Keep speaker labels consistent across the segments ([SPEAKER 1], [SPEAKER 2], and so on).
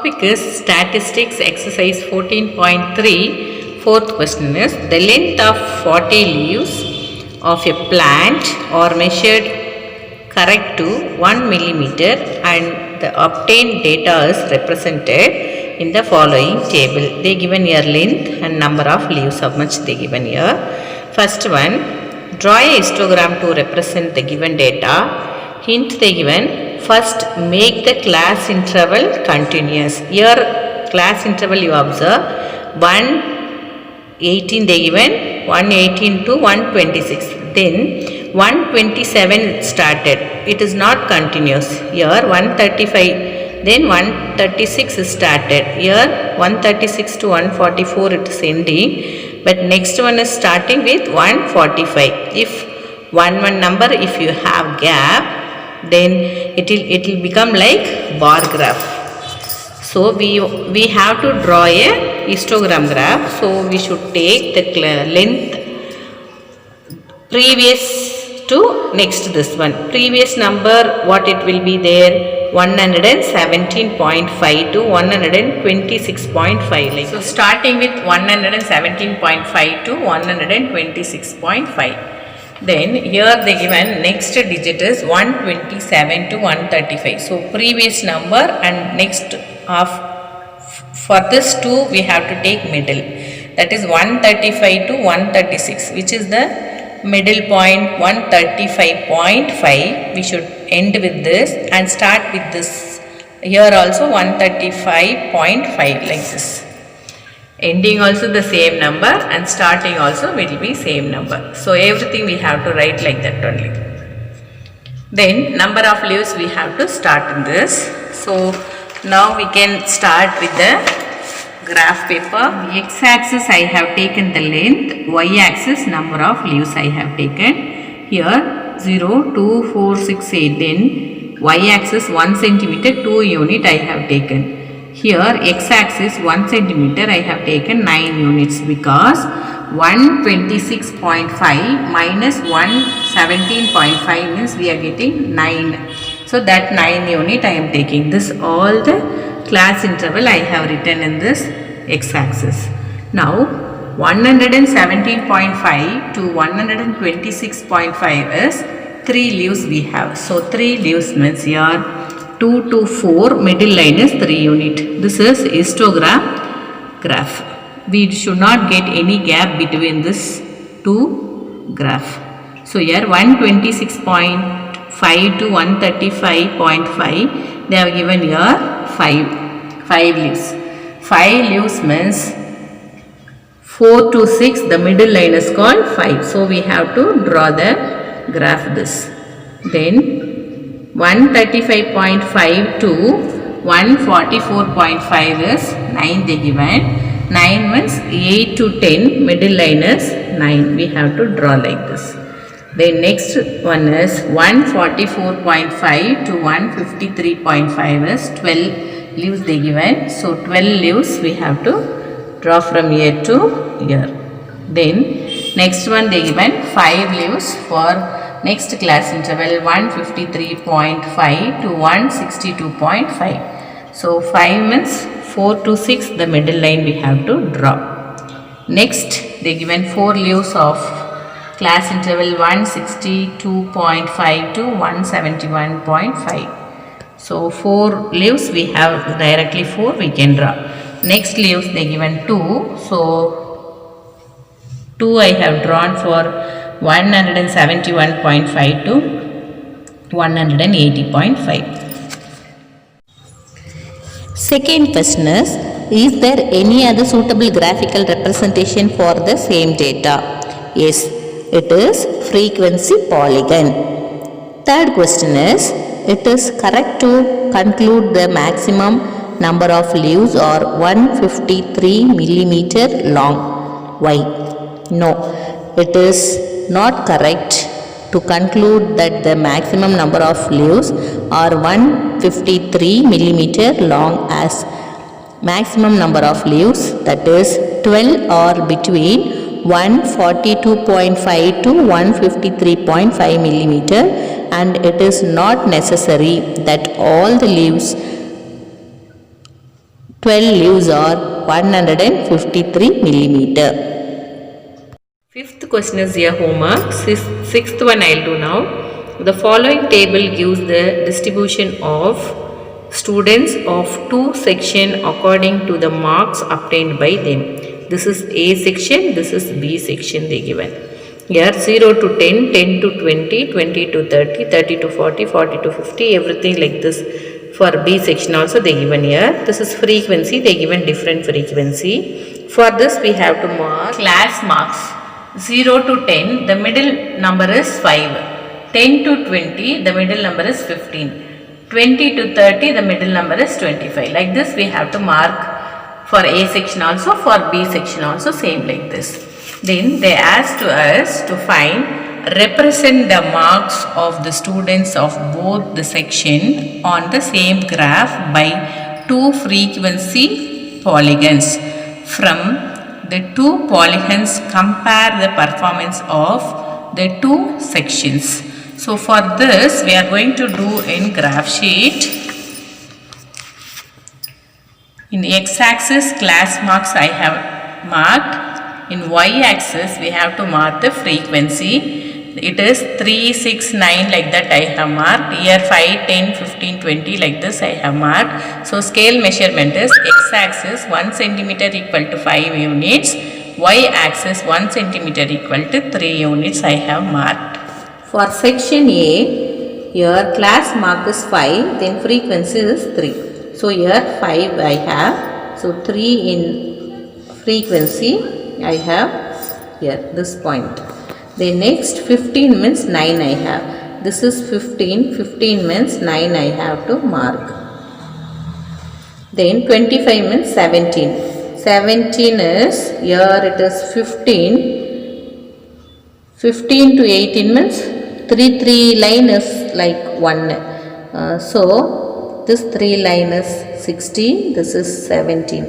[SPEAKER 1] Topic is Statistics Exercise 14.3. Fourth question is the length of 40 leaves of a plant are measured correct to 1 millimeter and the obtained data is represented in the following table. They given here length and number of leaves, how much they given here. First one, draw a histogram to represent the given data. Hint they given. First, make the class interval continuous. Here, class interval you observe 118 they given 118 to 126. Then 127 started. It is not continuous. Here 135. Then 136 is started. Here 136 to 144 it is ending. But next one is starting with 145. If one number, if you have gap, then it will become like bar graph. So we have to draw a histogram graph. So we should take the length previous to next this one. Previous number, what it will be there, 117.5 to 126.5 like. So starting with 117.5 to 126.5. Then here they given next digit is 127 to 135. So previous number and next of for this two we have to take middle. That is 135 to 136, which is the middle point 135.5. We should end with this and start with this. Here also 135.5 like this. Ending also the same number and starting also will be same number. So everything we have to write like that only. Then number of leaves we have to start in this. So now we can start with the graph paper. X-axis I have taken the length, y-axis number of leaves I have taken. Here 0, 2, 4, 6, 8. Then y-axis 1 centimeter 2 unit I have taken. Here x-axis 1 centimeter I have taken 9 units because 126.5 minus 117.5 means we are getting 9. So that 9 unit I am taking. This all the class interval I have written in this x-axis. Now 117.5 to 126.5 is 3 leaves we have. So 3 leaves means here 2 to 4, middle line is 3 unit. This is histogram graph. We should not get any gap between this two graph. So here 126.5 to 135.5, they have given here 5 leaves. 5 leaves means 4 to 6, the middle line is called 5. So we have to draw the graph this. Then 135.5 to 144.5 is 9 they given. 9 means 8 to 10, middle line is 9. We have to draw like this. Then next one is 144.5 to 153.5 is 12 leaves they given. So 12 leaves we have to draw from here to here. Then next one they given 5 leaves for next class interval 153.5 to 162.5. So 5 means 4 to 6, the middle line we have to draw. Next they given 4 leaves of class interval 162.5 to 171.5. So 4 leaves we have directly 4 we can draw. Next leaves they given 2. So 2 I have drawn for 171.5 to 180.5.
[SPEAKER 2] Second question is there any other suitable graphical representation for the same data? Yes, it is frequency polygon. Third question is, it is correct to conclude the maximum number of leaves are 153 millimeter long. Why? No, it is not correct to conclude that the maximum number of leaves are 153 millimeter long, as maximum number of leaves, that is 12, are between 142.5 to 153.5 millimeter, and it is not necessary that all the leaves 12 leaves are 153 millimeter.
[SPEAKER 1] Fifth question is your homework. Sixth one I'll do now. The following table gives the distribution of students of two sections according to the marks obtained by them. This is A section, this is B section they given. Here 0 to 10, 10 to 20, 20 to 30, 30 to 40, 40 to 50, everything like this. For B section also they given here. This is frequency, they given different frequency. For this we have to mark class marks. 0 to 10, the middle number is 5. 10 to 20, the middle number is 15. 20 to 30, the middle number is 25. Like this we have to mark for A section also, for B section also, same like this. Then they asked us to represent the marks of the students of both the section on the same graph by two frequency polygons. From the two polygons, compare the performance of the two sections. So for this we are going to do in graph sheet. In x-axis class marks I have marked. In y-axis we have to mark the frequency. It is 3, 6, 9 like that I have marked. Here 5, 10, 15, 20 like this I have marked. So scale measurement is x-axis 1 centimeter equal to 5 units. Y-axis 1 centimeter equal to 3 units I have marked.
[SPEAKER 2] For section A, here class mark is 5, then frequency is 3. So here 5 I have. So 3 in frequency I have here, this point. Then next 15 means 9 I have. This is 15, 15 means 9 I have to mark. Then 25 means 17. 17 is, here it is 15. 15 to 18 means 3 line is like 1. So this 3 line is 16, this is 17.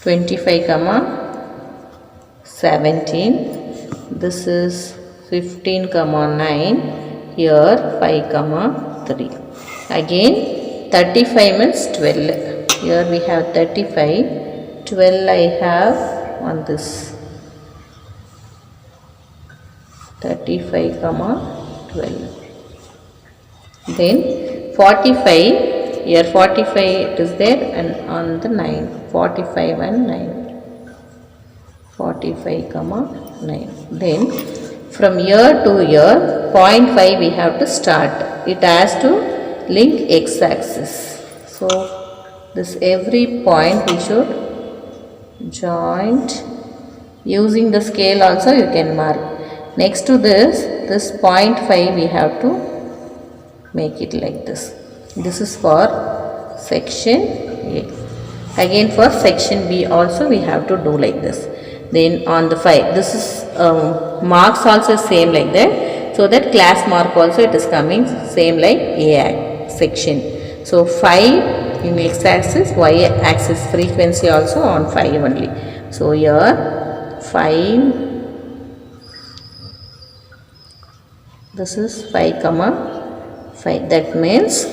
[SPEAKER 2] 25 comma 17, this is 15 comma 9, here 5 comma 3. Again 35 means 12, here we have 35, 12 I have on this 35 comma 12. Then 45, here 45 it is there, and on the 9, 45 and 9. 45 comma 9. Then from here to here 0.5 we have to start. It has to link x-axis. So this every point we should joint. Using the scale also you can mark. Next to this 0.5 we have to make it like this. This is for section A. Again for section B also we have to do like this. Then on the 5, this is marks also same like that. So that class mark also it is coming same like A section. So 5 in x-axis, y-axis frequency also on 5 only. So here 5, this is 5 comma 5. That means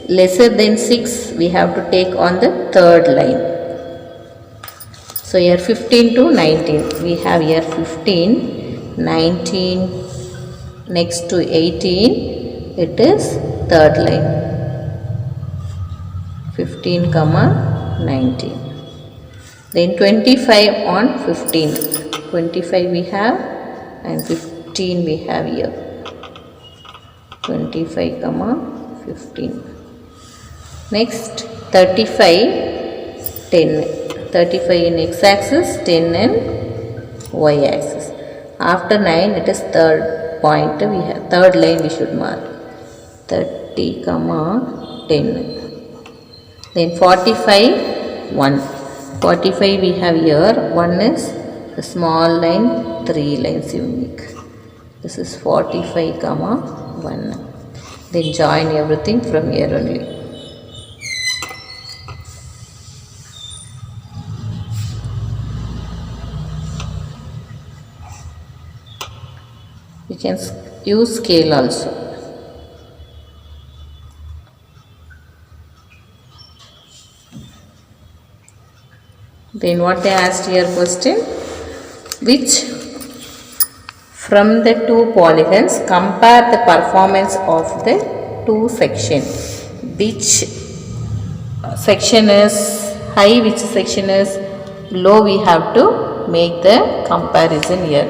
[SPEAKER 2] lesser than 6 we have to take on the third line. So here 15 to 19, we have here 15, 19, next to 18, it is third line, 15 comma 19. Then 25 on 15, 25 we have and 15 we have here, 25 comma 15. Next 35, 10. 35 in x-axis, 10 in y-axis. After 9 it is third point, we have third line we should mark, 30 comma 10. Then 45, 1. 45 we have here, 1 is the small line, 3 lines unique. This is 45 comma 1. Then join everything from here only. You can use scale also. Then what they asked here question, which from the two polygons compare the performance of the two sections. Which section is high, which section is low, we have to make the comparison here.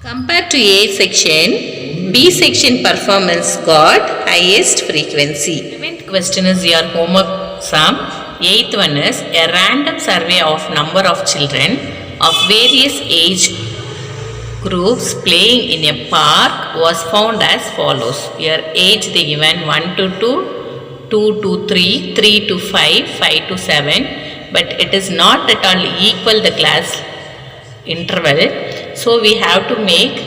[SPEAKER 2] Compared to A section, B section performance got highest frequency. 7th question is your homework sum. 8th one is a random survey of number of children of various age groups playing in a park was found as follows. Here age they given 1 to 2, 2 to 3, 3 to 5, 5 to 7, but it is not at all equal the class interval. So we have to make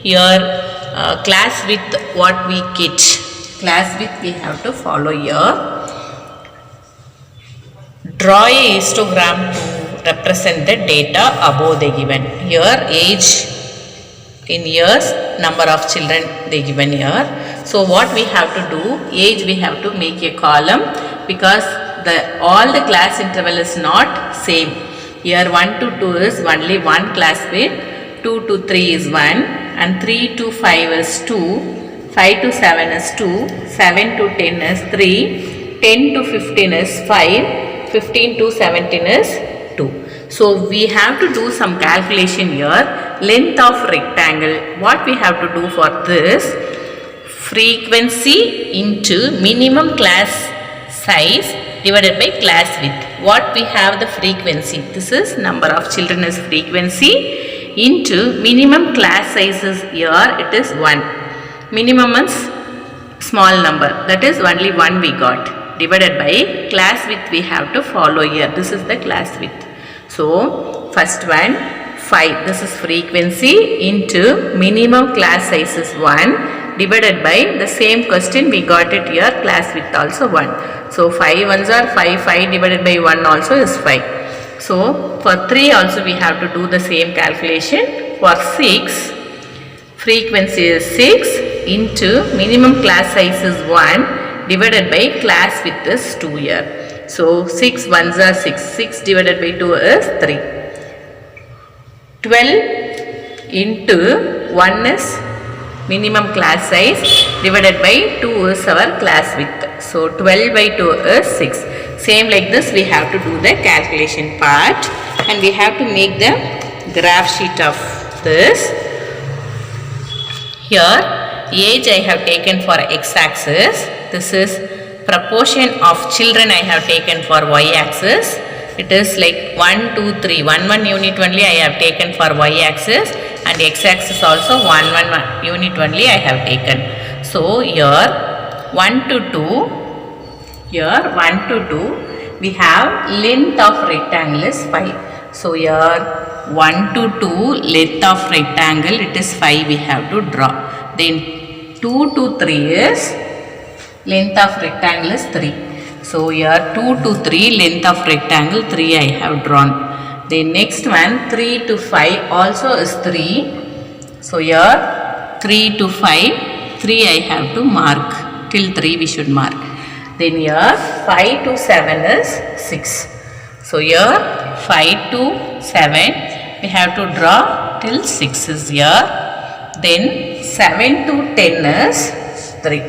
[SPEAKER 2] your class width what we get. Class width we have to follow here. Draw a histogram to represent the data above the given. Here age in years, number of children they given here. So what we have to do, age we have to make a column because all the class interval is not same. Here 1 to 2 is only one class width, 2 to 3 is 1 and 3 to 5 is 2, 5 to 7 is 2, 7 to 10 is 3, 10 to 15 is 5, 15 to 17 is 2. So we have to do some calculation here. Length of rectangle. What we have to do for this? Frequency into minimum class size divided by class width. What we have the frequency? This is number of children is frequency into minimum class sizes here it is 1. Minimum is small number, that is only 1 we got, divided by class width we have to follow here. This is the class width. So first one 5, this is frequency into minimum class size is 1 divided by the same question we got it here, class width also 1. So 5 ones are 5, 5 divided by 1 also is 5. So for 3 also we have to do the same calculation. For 6, frequency is 6 into minimum class size is 1 divided by class width is 2 here. So 6 ones are 6, 6 divided by 2 is 3. 12 into 1 is minimum class size divided by 2 is our class width. So 12 by 2 is 6. Same like this we have to do the calculation part and we have to make the graph sheet of this. Here age I have taken for x-axis. This is proportion of children I have taken for y-axis. It is like 1, 2, 3. 1, 1 unit only I have taken for y-axis and x-axis also 1, 1 unit only I have taken. So here 1 to 2, here 1 to 2 we have length of rectangle is 5. So here 1 to 2 length of rectangle it is 5 we have to draw. Then 2 to 3 is length of rectangle is 3. So here 2 to 3 length of rectangle 3 I have drawn. The next one 3 to 5 also is 3. So here 3 to 5 3 I have to mark. Till 3 we should mark. Then here 5 to 7 is 6. So here 5 to 7 we have to draw till 6 is here. Then 7 to 10 is 3.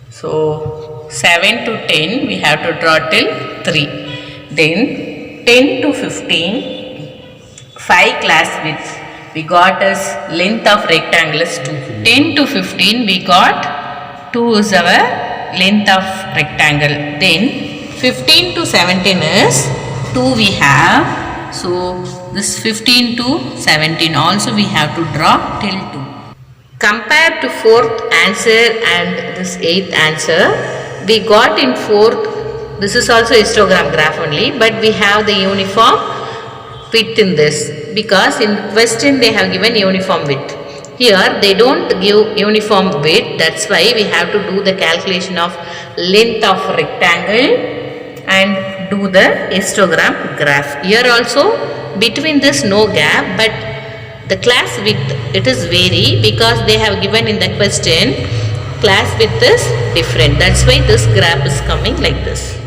[SPEAKER 2] So 7 to 10 we have to draw till 3. Then 10 to 15, 5 class width we got as length of rectangle is 2. 10 to 15 we got 2 is our length of rectangle. Then 15 to 17 is 2 we have. So this 15 to 17 also we have to draw till 2. Compared to 4th answer and this 8th answer, we got in 4th, this is also histogram graph only, but we have the uniform width in this because in question they have given uniform width. Here they don't give uniform width, that's why we have to do the calculation of length of rectangle and do the histogram graph. Here also between this no gap, but the class width it is vary because they have given in the question class width is different. That's why this graph is coming like this.